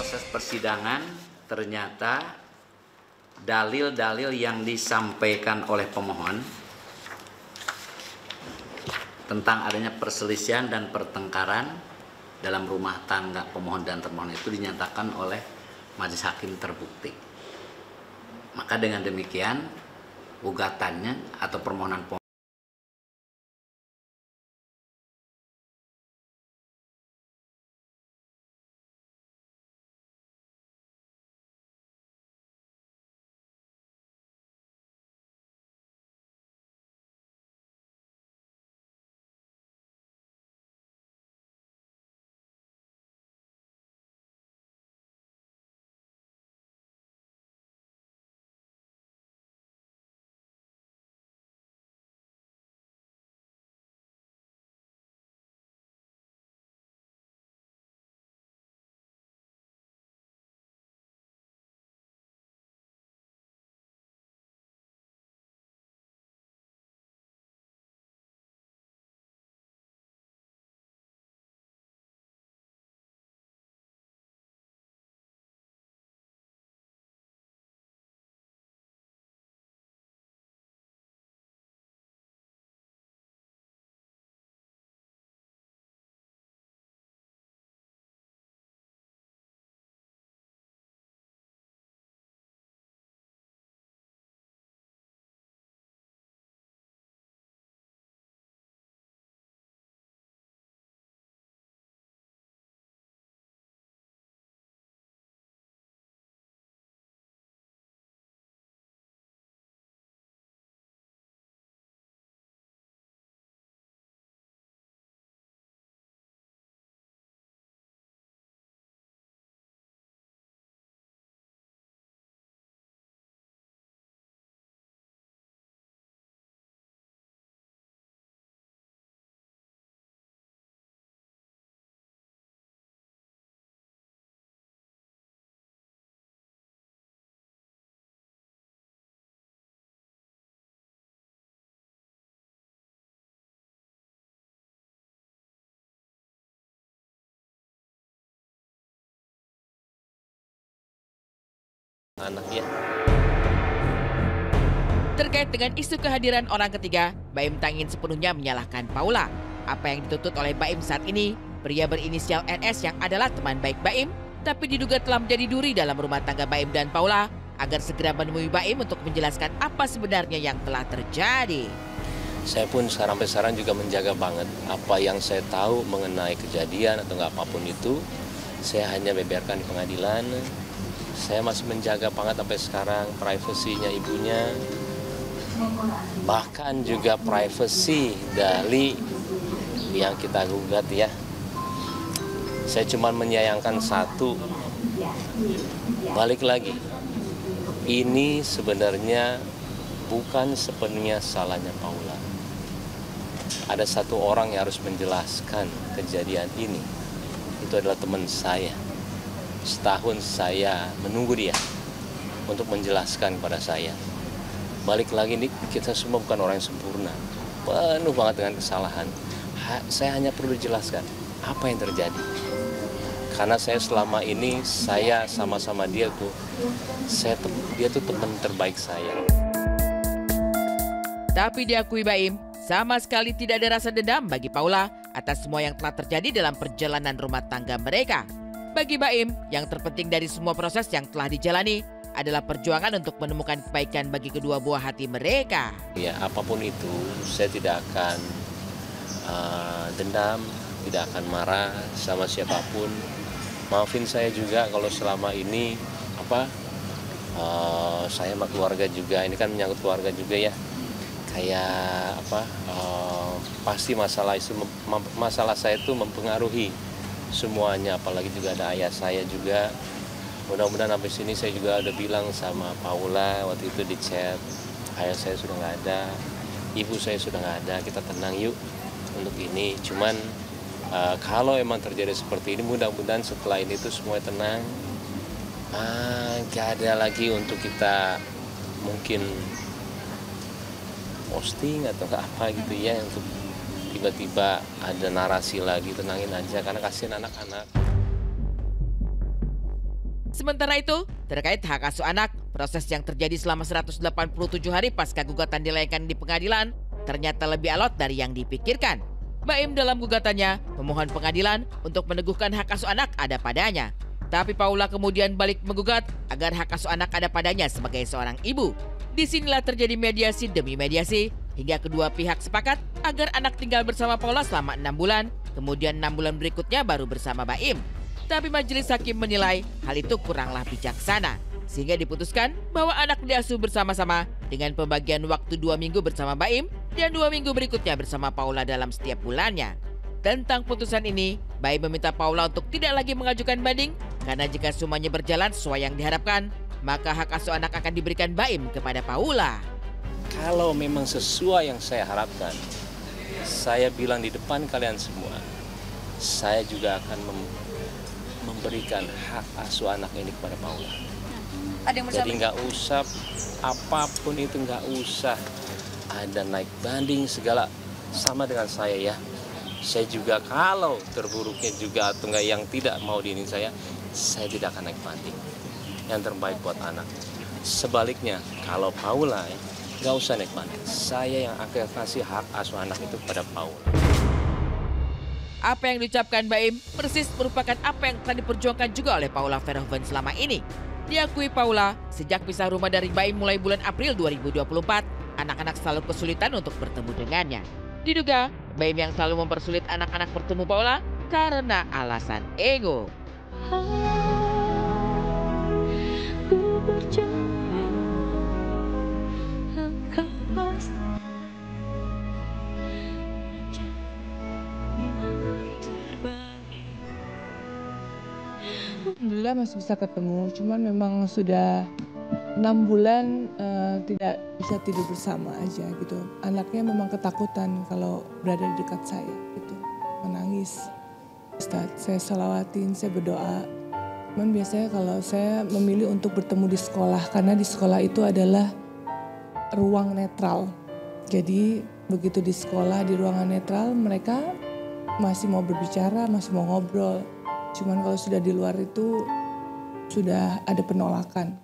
proses persidangan ternyata dalil-dalil yang disampaikan oleh pemohon tentang adanya perselisihan dan pertengkaran dalam rumah tangga pemohon dan termohon itu dinyatakan oleh majelis hakim terbukti. Maka dengan demikian gugatannya atau permohonan pemohon anaknya. Terkait dengan isu kehadiran orang ketiga, Baim tak ingin sepenuhnya menyalahkan Paula. Apa yang dituntut oleh Baim saat ini, pria berinisial NS yang adalah teman baik Baim, tapi diduga telah menjadi duri dalam rumah tangga Baim dan Paula, agar segera menemui Baim untuk menjelaskan apa sebenarnya yang telah terjadi. Saya pun sampai sekarang juga menjaga banget apa yang saya tahu mengenai kejadian atau nggak apapun itu, saya hanya beberkan di pengadilan. Saya masih menjaga banget sampai sekarang privasinya ibunya, bahkan juga privasi dari yang kita gugat ya. Saya cuma menyayangkan satu, balik lagi, ini sebenarnya bukan sepenuhnya salahnya Paula. Ada satu orang yang harus menjelaskan kejadian ini, itu adalah teman saya. Setahun saya menunggu dia untuk menjelaskan kepada saya. Balik lagi nih, kita semua bukan orang yang sempurna, penuh banget dengan kesalahan. Saya hanya perlu dijelaskan apa yang terjadi. Karena saya selama ini, saya sama-sama dia tuh, dia tuh teman terbaik saya. Tapi diakui Baim, sama sekali tidak ada rasa dendam bagi Paula atas semua yang telah terjadi dalam perjalanan rumah tangga mereka. Bagi Baim, yang terpenting dari semua proses yang telah dijalani adalah perjuangan untuk menemukan kebaikan bagi kedua buah hati mereka. Ya, apapun itu, saya tidak akan dendam, tidak akan marah sama siapapun. Maafin saya juga kalau selama ini saya sama keluarga juga, ini kan menyangkut keluarga juga ya. Kayak pasti masalah saya itu mempengaruhi semuanya, apalagi juga ada ayah saya juga. Mudah-mudahan sampai sini saya juga udah bilang sama Paula waktu itu di chat, ayah saya sudah nggak ada, ibu saya sudah nggak ada, kita tenang yuk untuk ini. Cuman kalau emang terjadi seperti ini, mudah-mudahan setelah ini tuh semua tenang, nggak ada lagi untuk kita mungkin posting atau apa gitu ya, untuk tiba-tiba ada narasi lagi. Tenangin aja karena kasihan anak-anak. Sementara itu, terkait hak asuh anak, proses yang terjadi selama 187 hari pasca gugatan dilayangkan di pengadilan ternyata lebih alot dari yang dipikirkan. Baim dalam gugatannya memohon pengadilan untuk meneguhkan hak asuh anak ada padanya. Tapi Paula kemudian balik menggugat agar hak asuh anak ada padanya sebagai seorang ibu. Disinilah terjadi mediasi demi mediasi hingga kedua pihak sepakat agar anak tinggal bersama Paula selama 6 bulan, kemudian 6 bulan berikutnya baru bersama Baim. Tapi majelis hakim menilai hal itu kuranglah bijaksana, sehingga diputuskan bahwa anak diasuh bersama-sama dengan pembagian waktu 2 minggu bersama Baim dan 2 minggu berikutnya bersama Paula dalam setiap bulannya. Tentang putusan ini, Baim meminta Paula untuk tidak lagi mengajukan banding karena jika semuanya berjalan sesuai yang diharapkan, maka hak asuh anak akan diberikan Baim kepada Paula. Kalau memang sesuai yang saya harapkan, saya bilang di depan kalian semua, saya juga akan memberikan hak asuh anak ini kepada Paula. Jadi nggak usah apapun itu, nggak usah ada naik banding segala, sama dengan saya ya. Saya juga kalau terburuknya juga atau nggak yang tidak mau diinin saya tidak akan naik banding. Yang terbaik buat anak. Sebaliknya kalau Paula nggak usah naik banding, saya yang akan kasih hak asuh anak itu kepada Paula. Apa yang diucapkan Baim persis merupakan apa yang telah diperjuangkan juga oleh Paula Verhoeven selama ini. Diakui Paula, sejak pisah rumah dari Baim mulai bulan April 2024, anak-anak selalu kesulitan untuk bertemu dengannya. Diduga, Baim yang selalu mempersulit anak-anak bertemu Paula karena alasan ego. Alhamdulillah masih bisa ketemu, cuman memang sudah 6 bulan tidak bisa tidur bersama aja gitu. Anaknya memang ketakutan kalau berada di dekat saya gitu, menangis. Ustaz, saya salawatin, saya berdoa. Cuman biasanya kalau saya memilih untuk bertemu di sekolah, karena di sekolah itu adalah ruang netral. Jadi begitu di sekolah, di ruangan netral, mereka masih mau berbicara, masih mau ngobrol. Cuman kalau sudah di luar itu sudah ada penolakan.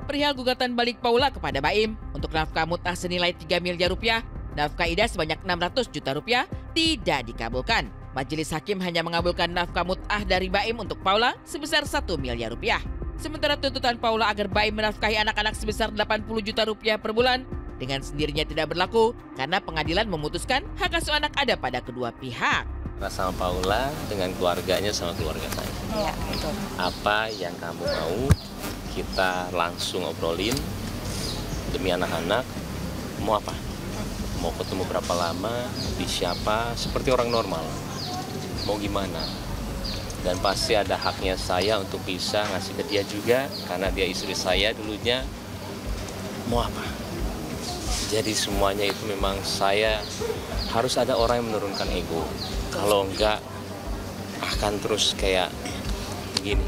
Perihal gugatan balik Paula kepada Baim untuk nafkah mut'ah senilai 3 miliar rupiah, nafkah ida sebanyak 600 juta rupiah tidak dikabulkan. Majelis hakim hanya mengabulkan nafkah mut'ah dari Baim untuk Paula sebesar 1 miliar rupiah. Sementara tuntutan Paula agar Baim menafkahi anak-anak sebesar 80 juta rupiah per bulan dengan sendirinya tidak berlaku karena pengadilan memutuskan hak asuh anak ada pada kedua pihak. Sama Paula dengan keluarganya sama keluarga saya. Iya, betul. Apa yang kamu mau, kita langsung obrolin demi anak-anak. Mau apa? Mau ketemu berapa lama, di siapa, seperti orang normal. Mau gimana? Dan pasti ada haknya saya untuk bisa ngasih ke dia juga, karena dia istri saya dulunya. Mau apa? Jadi semuanya itu memang saya harus ada orang yang menurunkan ego. Kalau enggak akan terus kayak begini.